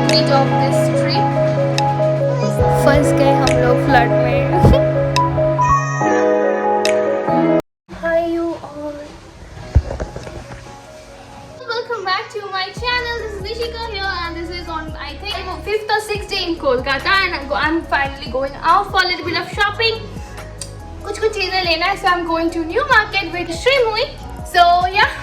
Meet of this trip. फंस गए हम लोग फ्लड में। Hi you all. Welcome back to my channel. This is Nishika here and this is on I think 5th or 6th day in Kolkata and I'm finally going out for a little bit of shopping. कुछ चीज़ें लेना है, so I'm going to new market with Shrimui. So yeah.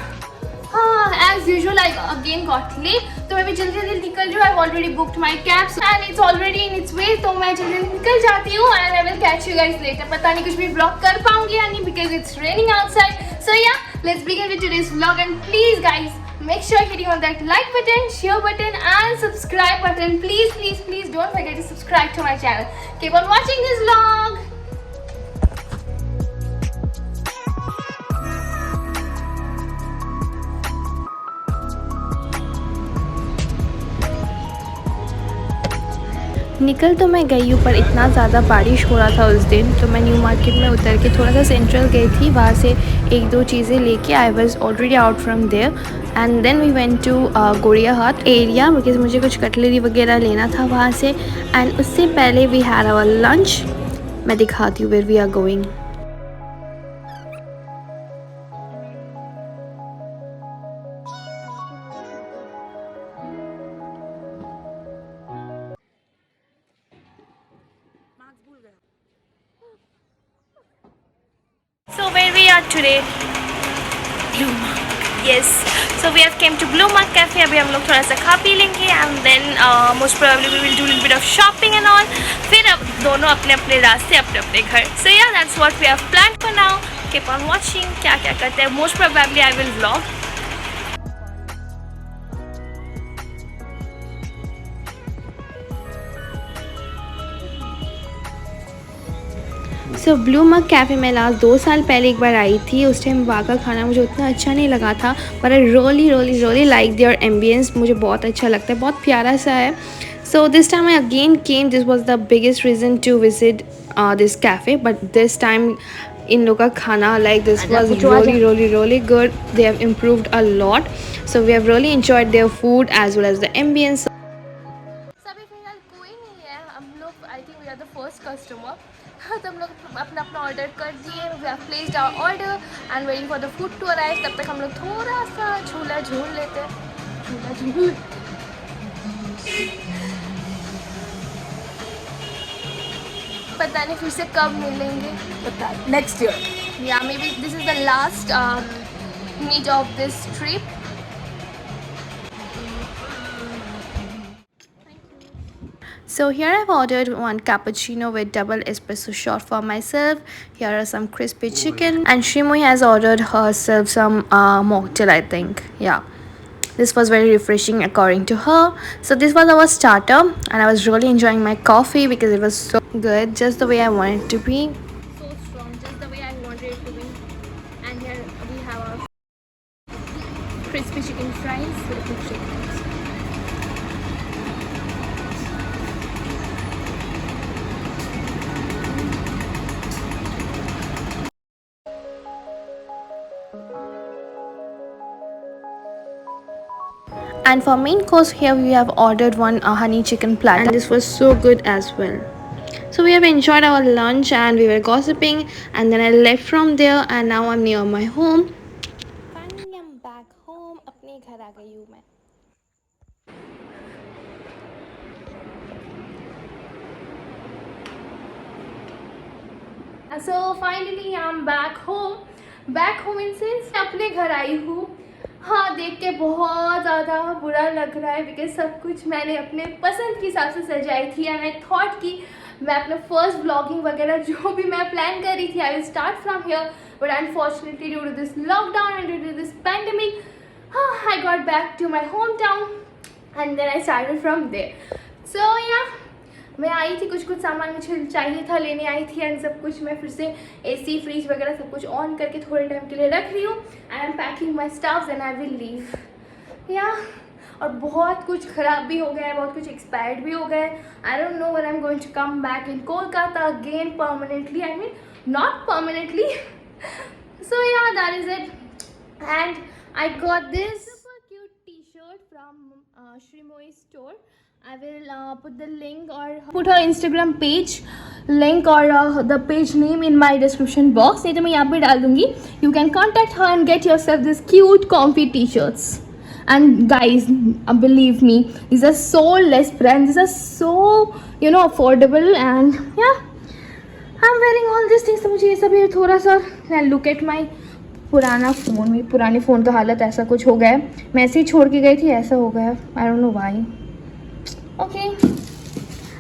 As usual I again got late, तो मैं भी जल्दी निकल रही हूँ. I've already booked my cab and it's already in its way, तो मैं जल्दी निकल जाती हूँ and I will catch you guys later. पता नहीं कुछ भी vlog कर पाऊँगी या नहीं because it's raining outside. So yeah, let's begin with today's vlog and please guys make sure hitting on that like button, share button and subscribe button. Please don't forget to subscribe to my channel. Keep on watching this vlog. निकल तो मैं गई हूँ पर इतना ज़्यादा बारिश हो रहा था उस दिन, तो मैं न्यू मार्केट में उतर के थोड़ा सा सेंट्रल गई थी. वहाँ से एक दो चीज़ें लेके I was already out from there and then we went to Gariahat area because मुझे कुछ कटलरी वगैरह लेना था वहाँ से. एंड उससे पहले वी हैड आवर लंच. मैं दिखाती हूँ where we are going. So where we are today? Blue Mark. Yes. So we have came to Blue Mark Cafe. अभी हम लोग थोड़ा सा खा पी लेंगे and then most probably we will do a little bit of shopping and all. फिर अब दोनों अपने अपने रास्ते अपने अपने घर. So yeah, that's what we have planned for now. Keep on watching. क्या क्या करते हैं. Most probably I will vlog. So blue mug cafe में लास्ट 2 साल पहले एक बार आई थी. उस टाइम वहाँ का खाना मुझे उतना अच्छा नहीं लगा था पर I really like their ambience. मुझे बहुत अच्छा लगता है, बहुत प्यारा सा है. So this time I again came. This was the biggest reason to visit this cafe but this time इन लोग का खाना like this was really good. They have improved a lot. So we have really enjoyed their food as well as the ambience. अभी फिलहाल कोई नहीं है. हम लोग I think we are the first customer. तो हम लोग अपना अपना ऑर्डर कर दिए. We have placed our order and waiting for the food to arrive. तब तक हम लोग थोड़ा सा झूला झूल लेते हैं. झूला झूल पता नहीं फिर से कब मिलेंगे. पता नेक्स्ट ईयर या maybe this is the last meet of this trip. So here I've ordered one cappuccino with double espresso shot for myself. Here are some crispy chicken and Shrimui has ordered herself some mocktail I think. Yeah. This was very refreshing according to her. So this was our starter and I was really enjoying my coffee because it was so good, just the way I wanted it to be. So strong, just the way I wanted it to be. And here we have our crispy chicken fries with chicken. And for main course here we have ordered one honey chicken platter and this was so good as well. So we have enjoyed our lunch and we were gossiping and then I left from there and now I'm near my home. Finally I'm back home. अपने घर आ गई हूँ मैं. So finally I'm back home. Back home in sense अपने घर आई हूँ. हाँ, देख के बहुत ज़्यादा बुरा लग रहा है बिकॉज सब कुछ मैंने अपने पसंद के हिसाब से सजाई थी एंड आई थॉट कि मैं अपना फर्स्ट व्लॉगिंग वगैरह जो भी मैं प्लान कर रही थी I will start from here but unfortunately due to this lockdown and due to this pandemic I got back to my home town and then I started from there. So yeah मैं आई थी, कुछ सामान मुझे चाहिए था, लेने आई थी एंड सब कुछ मैं फिर से एसी फ्रिज वगैरह सब कुछ ऑन करके थोड़े टाइम के लिए रख रही हूँ and I am packing my stuffs and I will leave. या और बहुत कुछ ख़राब भी हो गया है, बहुत कुछ एक्सपायर्ड भी हो गया है. I don't know when I am going to come back in Kolkata again permanently. I mean not permanently. So yeah, that is it. And I got this super cute t-shirt from Shrimoy's store. I will put the link or put her Instagram page link or the page name in my description box. नहीं तो मैं यहाँ पे डाल दूँगी. You can contact her and get yourself this cute comfy t-shirts. And guys, believe me, these are so less brand. These are so affordable and yeah. I'm wearing all these things. तो मुझे ये सब थोड़ा सा look at my पुराना phone. मेरी पुरानी phone का हालत ऐसा कुछ हो गया है. मैं ऐसे ही छोड़ के गई थी, ऐसा हो गया है. I don't know why. Okay.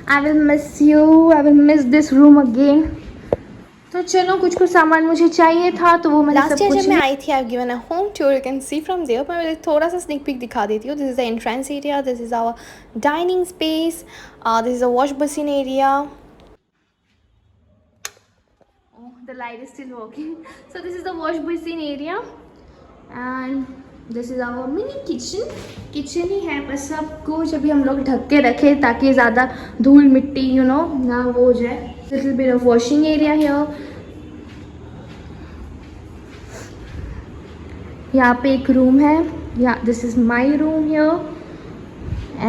I will miss you. I will miss this room again. तो चलो कुछ कुछ सामान मुझे चाहिए था तो वो मैंने सब कुछ. लास्ट ईयर जब मैं आई थी, I have given a home tour. You can see from there. मैं थोड़ा सा स्निक पिक दिखा देती हूँ. This is the entrance area. This is our dining space. This is a wash basin area. The light is still working. So this is the wash basin area and this is our mini kitchen. Kitchen ही है बस सब कुछ अभी हम लोग ढक के रखे ताकि ज़्यादा धूल मिट्टी ना वो हो जाए. Little bit of washing area here. यहाँ पे एक रूम है. This is my room here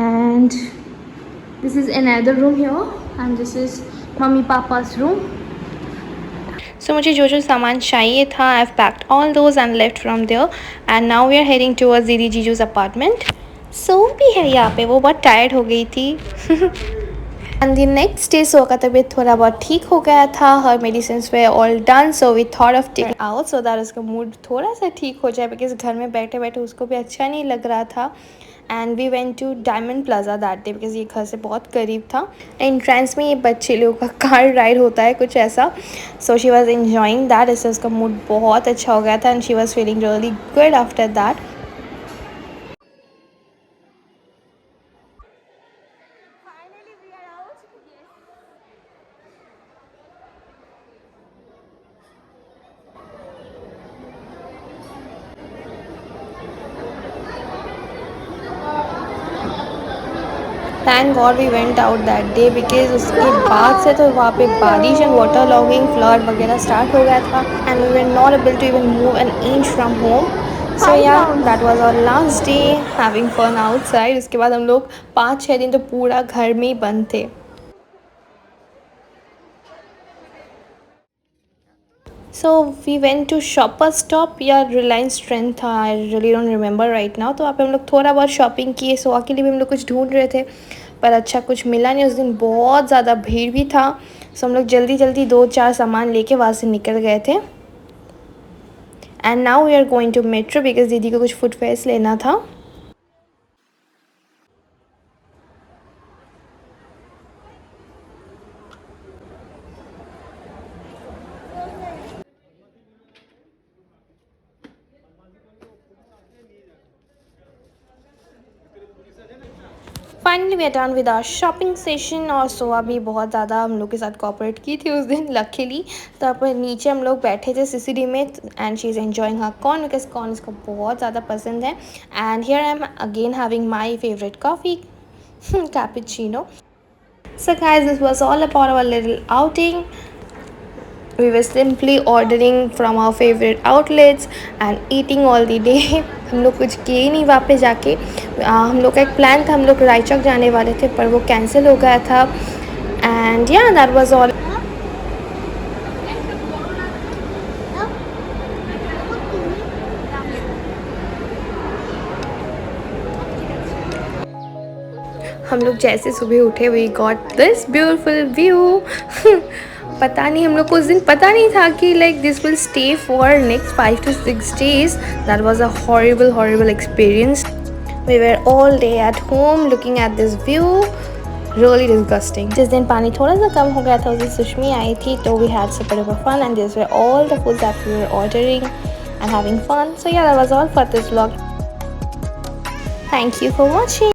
and this is another room here and this is mummy पापा's room. So मुझे जो जो सामान चाहिए था, I've packed all those and left from there. And now we are heading towards दीदी जीजू's apartment. So भी है यहाँ पे, वो बहुत टायर्ड हो गई थी. And the next day सो का तबीयत थोड़ा बहुत ठीक हो गया था. Her medicines were all done, so we thought of taking out so that उसका मूड थोड़ा सा ठीक हो जाए because घर में बैठे बैठे उसको भी अच्छा नहीं लग रहा था. And we went to diamond plaza that day because ये घर से बहुत करीब था. एंट्रेंस में ये बच्चे लोगों का कार राइड होता है कुछ ऐसा. So she was enjoying that. इससे उसका मूड बहुत अच्छा हो गया था and she was feeling really good after that. Thank god we went out that day because उसके बाद से तो वहाँ पे बारिश एंड वाटर लॉगिंग फ्लड वगैरह स्टार्ट हो गया था and we were not able to even move an inch from home. So yeah that was our last day having fun outside. उसके बाद हम लोग 5-6 दिन तो पूरा घर में ही बंद थे. So we went to shopper stop या रिलायंस ट्रेंड था. I really don't remember right now. तो वहाँ पे हम लोग थोड़ा बहुत शॉपिंग किए. सो के लिए भी हम लोग कुछ ढूंढ रहे थे पर अच्छा कुछ मिला नहीं. उस दिन बहुत ज़्यादा भीड़ भी था. सो हम लोग जल्दी जल्दी 2-4 सामान लेके वहाँ से निकल गए थे. And now we are going to metro because दीदी को कुछ फुटवेयर्स लेना था. Finally we are done with our shopping session. और सोआ भी बहुत ज़्यादा हम लोग के साथ कोऑपरेट की थी उस दिन लकीली. तो अब नीचे हम लोग बैठे थे सीसीडी में and she is enjoying her corn because corn इसको बहुत ज़्यादा पसंद है. And here I am again having my favourite coffee cappuccino. So guys, this was all about our little outing. We were simply ordering from our favorite outlets and eating all the day. हम लोग कुछ किए नहीं वहाँ पे जाके. हम लोग का एक प्लान था, हम लोग रायचक जाने वाले थे पर वो कैंसिल हो गया था. एंड या दैट वाज ऑल. हम लोग जैसे सुबह उठे we got this beautiful view. पता नहीं हम लोग को उस दिन पता नहीं था कि like this will stay for next 5 to 6 days. That was a horrible experience. We were all day at home looking at this view. Really disgusting. जिस दिन पानी थोड़ा सा कम हो गया था उस दिन सुषमी आई थी तो we had some bit of fun and this were all the food that we were ordering and having fun. So yeah that was all for this vlog. Thank you for watching.